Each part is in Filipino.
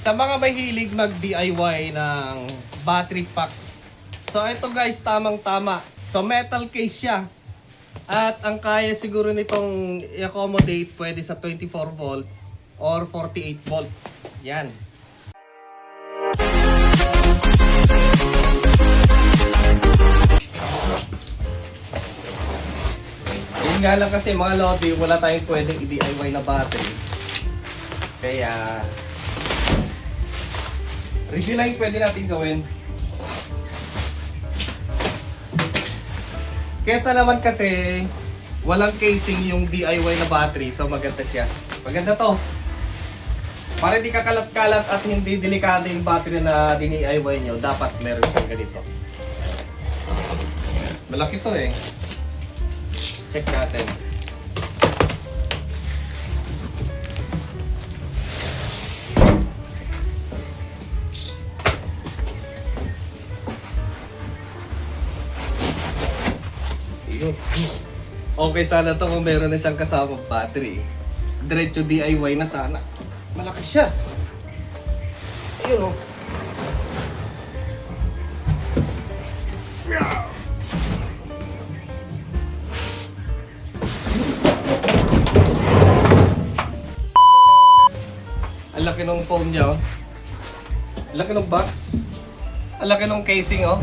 Sa mga mahilig mag-DIY ng battery pack. So ito guys, tamang-tama. So metal case siya. At ang kaya siguro nitong i-accommodate pwede sa 24 volt or 48 volt. Yan. Yun nga lang kasi mga lodi, wala tayong pwedeng i-DIY na battery. Kaya review lang yung pwede natin gawin. Kesa naman kasi walang casing yung DIY na battery, so maganda siya. Maganda to. Para hindi kakalat-kalat at hindi delikado yung battery na DIY nyo, dapat meron siyang ganito. Malaki to eh. Check natin. Okay sana to kung meron na siyang kasamang battery. Diretso DIY na sana. Malaki siya. Ayun oh. Ang laki ng foam niya oh. Ang laki ng box. Ang laki ng casing oh.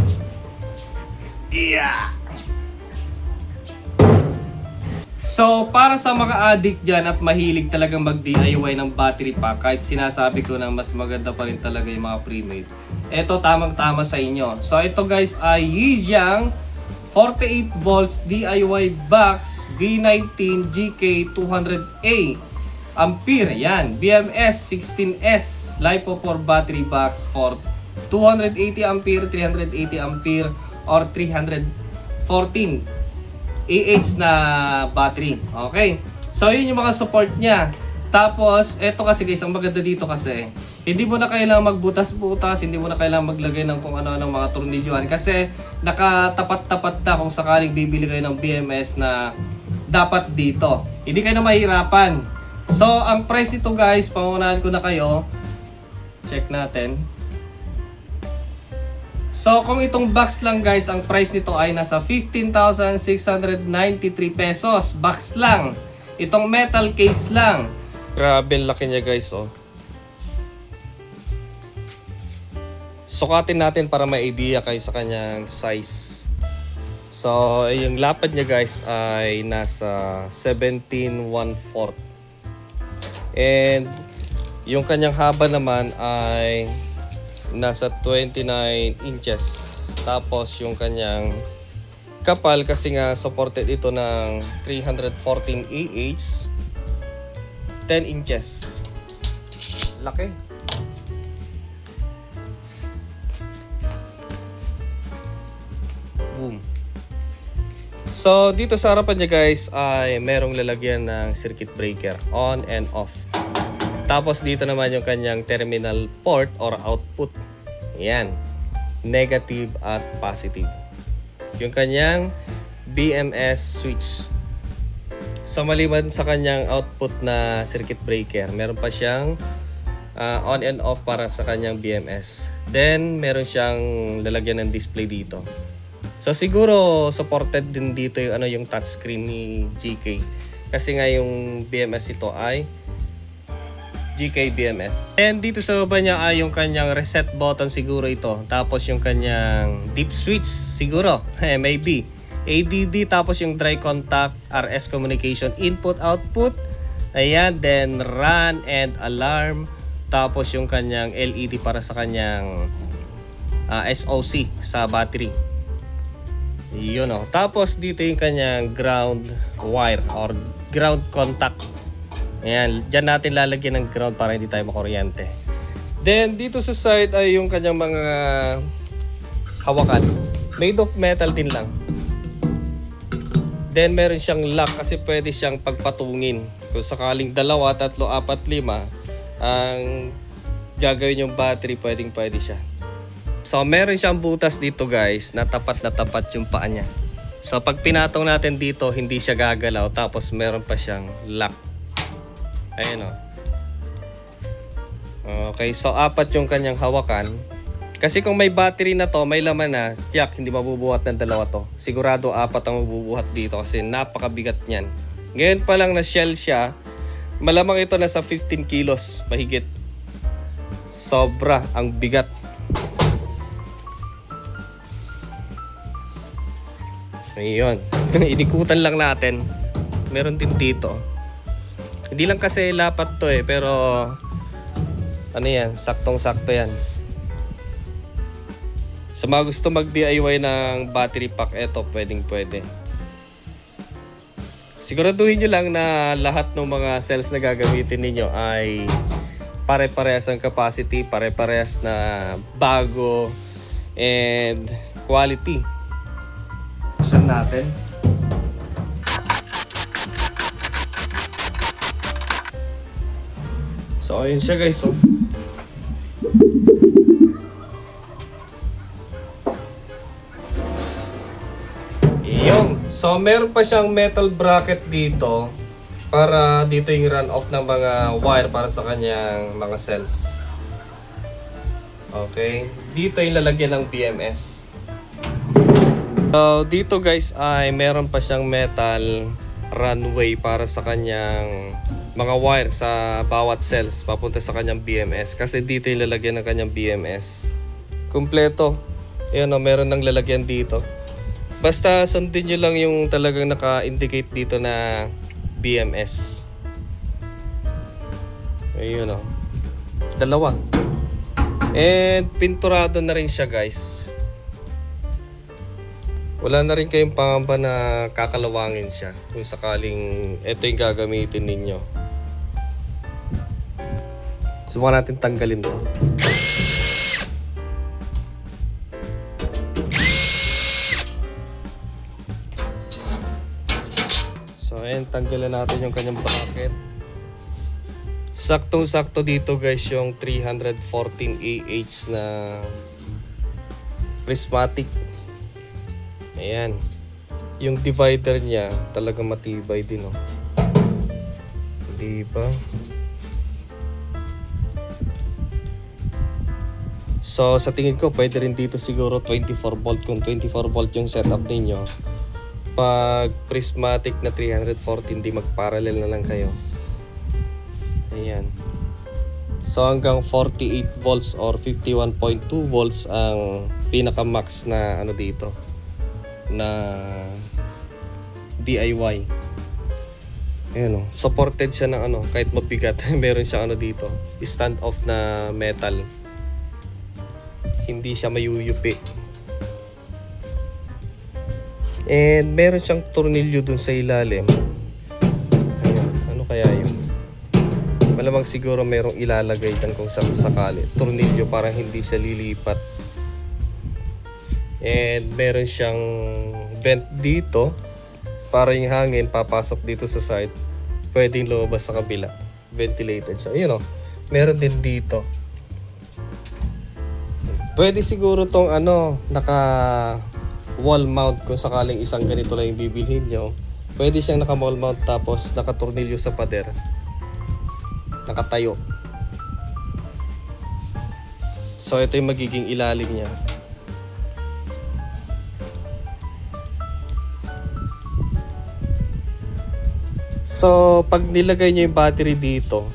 Yeah! So, para sa mga addict dyan at mahilig talagang mag-DIY ng battery pack, kahit sinasabi ko na mas maganda pa rin talaga yung mga pre-made, ito tamang-tama sa inyo. So, ito guys ay Yizhang 48 volts DIY box V19 GK200A Ampere. Yan, BMS 16S LiPo4 battery box for 280 ampere, 380 ampere, or 314 AH na battery. Okay. So, yun yung mga support niya. Tapos, eto kasi guys, ang maganda dito kasi, hindi mo na kailangan magbutas-butas, hindi mo na kailangan maglagay ng kung ano-ano mga tornilyohan kasi nakatapat-tapat na kung sakaling bibili kayo ng BMS na dapat dito. Hindi kayo na mahirapan. So, ang price nito guys, pangunahan ko na kayo. Check natin. So, kung itong box lang guys, ang price nito ay nasa 15,693 pesos. Box lang. Itong metal case lang. Grabe, laki niya guys, oh. Sukatin natin para may idea kayo sa kanyang size. So, yung lapad niya guys ay nasa 17/1/4. And yung kanyang haba naman ay nasa 29 inches. Tapos yung kanyang kapal kasi nga supported ito ng 314 AH, 10 inches. Laki. Boom. So dito sa harapan niya guys ay merong lalagyan ng circuit breaker on and off. Tapos dito naman yung kanyang terminal port or output. Yan. Negative at positive. Yung kanyang BMS switch. So maliban sa kanyang output na circuit breaker, meron pa siyang on and off para sa kanyang BMS. Then meron siyang lalagyan ng display dito. So siguro supported din dito yung yung touchscreen ni GK. Kasi nga yung BMS ito ay GK BMS. And dito sa baba niya ay yung kanyang reset button siguro ito. Tapos yung kanyang deep switch siguro. Maybe. ADD tapos yung dry contact, RS communication, input output. Ayan, then run and alarm. Tapos yung kanyang LED para sa kanyang SOC sa battery. Yun o. Tapos dito yung kanyang ground wire or ground contact. Ayan, dyan natin lalagyan ng ground para hindi tayo makuryente. Then, dito sa side ay yung kanyang mga hawakan. Made of metal din lang. Then, meron siyang lock kasi pwede siyang pagpatungin. Kung sakaling 2, 3, 4, 5 ang gagawin yung battery, pwede siya. So, meron siyang butas dito guys na tapat yung paa niya. So, pag pinatong natin dito, hindi siya gagalaw. Tapos, meron pa siyang lock. Ayan o. Okay, so 4 yung kanyang hawakan. Kasi kung may battery na to, may laman na, tiyak, hindi mabubuhat ng 2 to. Sigurado 4 ang mabubuhat dito kasi napakabigat niyan. Ngayon pa lang na shell siya, malamang ito nasa 15 kilos, mahigit. Sobra ang bigat. Ayun. Inikutan lang natin. Meron din dito. Hindi lang kasi lapat to pero ano yan, saktong-sakto yan. Sa mga gusto mag-DIY ng battery pack, eto pwedeng-pwede. Siguraduhin nyo lang na lahat ng mga cells na gagamitin ninyo ay pare-parehas ang capacity, pare-parehas na bago, and quality. Buksan natin. So ayun siya guys. So, so meron pa siyang metal bracket dito para dito yung run off ng mga wire para sa kanyang mga cells. Okay, dito yung lalagyan ng BMS. So dito guys ay meron pa siyang metal runway para sa kanyang mga wire sa bawat cells papunta sa kanyang BMS, kasi dito yung lalagyan ng kanyang BMS. Kumpleto. Ayan o, meron ng lalagyan dito. Basta sundin nyo lang yung talagang naka-indicate dito na BMS. Ayun o. 2. And pinturado na rin siya guys. Wala na rin kayong pangamba na kakalawangin siya kung sakaling ito yung gagamitin ninyo. Subukan natin tanggalin to. So ayan, tanggalan natin yung kanyang bracket. Saktong-sakto dito guys yung 314 AH na prismatic. Ayan. Yung divider niya talagang matibay din, oh. Diba? So sa tingin ko pwede rin dito siguro 24 volt kung 24 volt yung setup ninyo. Pag prismatic na 314, di mag-parallel na lang kayo. Ayan. So hanggang 48 volts or 51.2 volts ang pinaka-max na ano dito na DIY. Ayan, oh. Supported siya ng ano, kahit mabigat. Meron siya ano dito, stand off na metal. Hindi siya mayuyupi. And meron siyang tornilyo dun sa ilalim. Ayan, ano kaya yun? Malamang siguro merong ilalagay dyan kung sakali. Tornilyo para hindi siya lilipat. And meron siyang vent dito para yung hangin papasok dito sa side. Pwedeng lumabas sa kabila. Ventilated siya. Ayun, oh. Meron din dito. Pwede siguro tong ano, naka wall mount kung sakaling isang ganito lang yung bibilhin nyo. Pwede siyang naka wall mount tapos nakatornilyo sa pader. Nakatayo. So ito yung magiging ilalim niya. So pag nilagay nyo yung battery dito,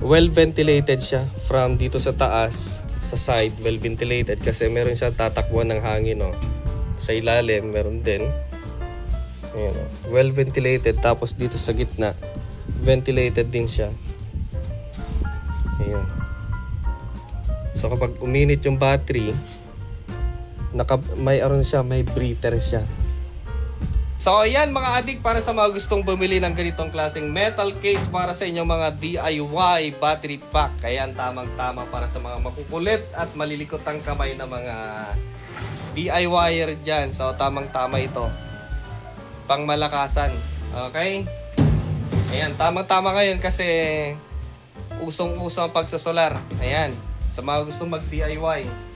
well ventilated siya from dito sa taas. Sa side, well ventilated kasi meron siya tatakbuhan ng hangin, oh. Sa ilalim, meron din. Ayan, oh. Well ventilated. Tapos dito sa gitna, ventilated din siya. Ayan. So kapag uminit yung battery, may breather siya. So ayan mga adik, para sa mga gustong bumili ng ganitong klaseng metal case para sa inyong mga DIY battery pack. Ayan, tamang-tama para sa mga makukulit at malilikot ang kamay na mga DIYer dyan. So tamang-tama ito. Pangmalakasan. Okay? Ayan, tamang-tama ngayon kasi usong-uso ang pagsasolar. Ayan, sa mga gustong mag-DIY.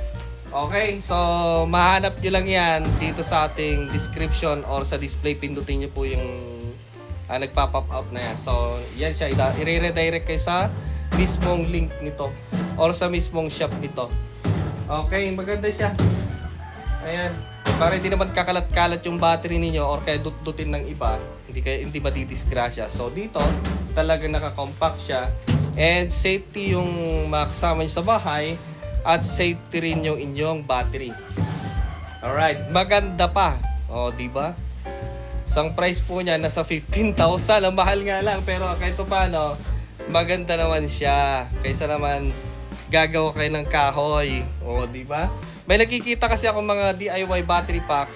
Okay, so mahanap nyo lang yan dito sa ating description or sa display. Pindutin nyo po yung nagpa-pop up na yan. So yan siya, i-redirect kayo sa mismong link nito or sa mismong shop nito. Okay, maganda siya. Ayan, para hindi naman kakalat-kalat yung battery ninyo or kaya dut-dutin ng iba, hindi madidisgrasya. So dito, talagang naka-compact siya and safety yung makasama nyo sa bahay at safety rin yung inyong battery. Alright, maganda pa. O, di ba? Isang price po niya nasa 15,000. Ang mahal nga lang pero kahit paano, maganda naman siya. Kaysa naman gagawa kayo ng kahoy. O, di ba? May nakikita kasi ako mga DIY battery pack.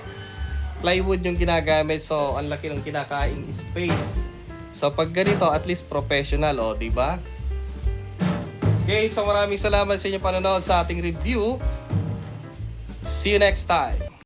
Plywood yung ginagamit so ang laki ng kinakaing space. So pag ganito, at least professional, o, di ba? Okay, so maraming salamat sa inyong panonood sa ating review. See you next time.